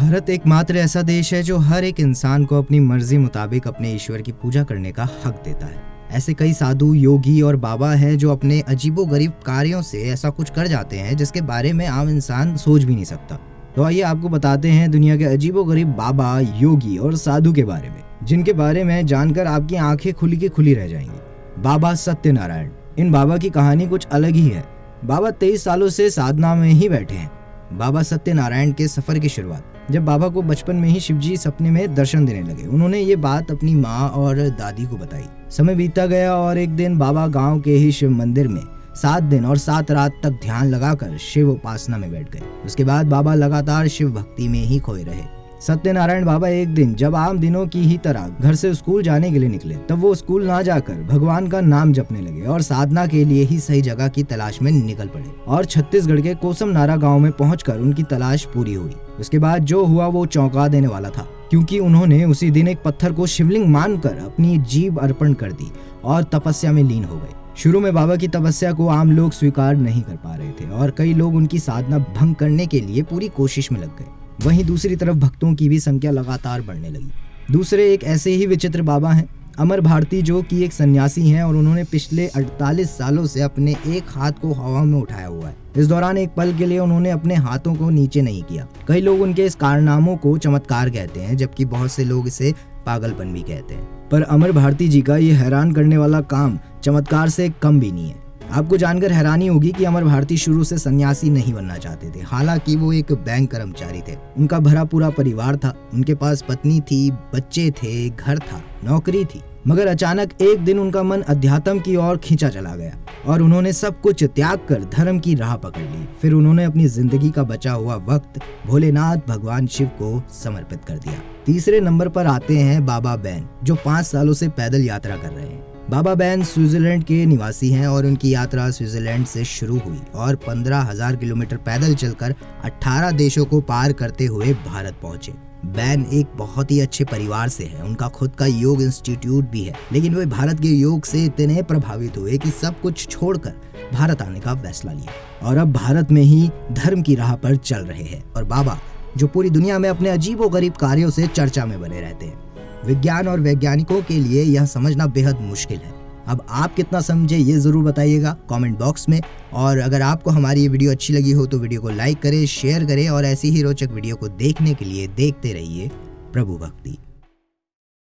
भारत एकमात्र ऐसा देश है जो हर एक इंसान को अपनी मर्जी मुताबिक अपने ईश्वर की पूजा करने का हक देता है। ऐसे कई साधु, योगी और बाबा हैं जो अपने अजीबोगरीब कार्यों से ऐसा कुछ कर जाते हैं जिसके बारे में आम इंसान सोच भी नहीं सकता। तो आइए आपको बताते हैं दुनिया के अजीबोगरीब बाबा, योगी और साधु के बारे में, जिनके बारे में जानकर आपकी आंखें खुली की खुली रह जाएंगी। बाबा सत्यनारायण। इन बाबा की कहानी कुछ अलग ही है। बाबा 23 सालों से साधना में ही बैठे हैं। बाबा सत्यनारायण के सफर की शुरुआत जब बाबा को बचपन में ही शिवजी सपने में दर्शन देने लगे। उन्होंने ये बात अपनी माँ और दादी को बताई। समय बीतता गया और एक दिन बाबा गांव के ही शिव मंदिर में 7 दिन और 7 रात तक ध्यान लगाकर शिव उपासना में बैठ गए। उसके बाद बाबा लगातार शिव भक्ति में ही खोए रहे। सत्यनारायण बाबा एक दिन जब आम दिनों की ही तरह घर से स्कूल जाने के लिए निकले, तब वो स्कूल ना जाकर भगवान का नाम जपने लगे और साधना के लिए ही सही जगह की तलाश में निकल पड़े। और छत्तीसगढ़ के कोसम नारा गांव में पहुंचकर उनकी तलाश पूरी हुई। उसके बाद जो हुआ वो चौंका देने वाला था, क्योंकि उन्होंने उसी दिन एक पत्थर को शिवलिंग मानकर अपनी जीभ अर्पण कर दी और तपस्या में लीन हो गए। शुरू में बाबा की तपस्या को आम लोग स्वीकार नहीं कर पा रहे थे और कई लोग उनकी साधना भंग करने के लिए पूरी कोशिश में लग गए। वहीं दूसरी तरफ भक्तों की भी संख्या लगातार बढ़ने लगी। दूसरे एक ऐसे ही विचित्र बाबा हैं, अमर भारती, जो कि एक सन्यासी हैं और उन्होंने पिछले 48 सालों से अपने एक हाथ को हवा में उठाया हुआ है। इस दौरान एक पल के लिए उन्होंने अपने हाथों को नीचे नहीं किया। कई लोग उनके इस कारनामों को चमत्कार कहते हैं, जबकि बहुत से लोग इसे पागलपन भी कहते हैं। पर अमर भारती जी का ये हैरान करने वाला काम चमत्कार से कम भी नहीं है। आपको जानकर हैरानी होगी कि अमर भारती शुरू से सन्यासी नहीं बनना चाहते थे। हालांकि वो एक बैंक कर्मचारी थे। उनका भरा पूरा परिवार था। उनके पास पत्नी थी, बच्चे थे, घर था, नौकरी थी। मगर अचानक एक दिन उनका मन अध्यात्म की ओर खींचा चला गया और उन्होंने सब कुछ त्याग कर धर्म की राह पकड़ ली। फिर उन्होंने अपनी जिंदगी का बचा हुआ वक्त भोलेनाथ भगवान शिव को समर्पित कर दिया। तीसरे नंबर पर आते हैं बाबा बैन, जो 5 सालों से पैदल यात्रा कर रहे हैं। बाबा बैन स्विट्जरलैंड के निवासी हैं और उनकी यात्रा स्विट्जरलैंड से शुरू हुई और 15,000 किलोमीटर पैदल चलकर 18 देशों को पार करते हुए भारत पहुंचे। बैन एक बहुत ही अच्छे परिवार से है। उनका खुद का योग इंस्टीट्यूट भी है, लेकिन वे भारत के योग से इतने प्रभावित हुए कि सब कुछ छोड़कर भारत आने का फैसला लिया और अब भारत में ही धर्म की राह पर चल रहे हैं। और बाबा, जो पूरी दुनिया में अपने अजीबोगरीब कार्यों से चर्चा में बने रहते हैं। विज्ञान और वैज्ञानिकों के लिए यह समझना बेहद मुश्किल है। अब आप कितना समझे ये जरूर बताइएगा कमेंट बॉक्स में। और अगर आपको हमारी ये वीडियो अच्छी लगी हो तो वीडियो को लाइक करें, शेयर करें और ऐसी ही रोचक वीडियो को देखने के लिए देखते रहिए प्रभु भक्ति।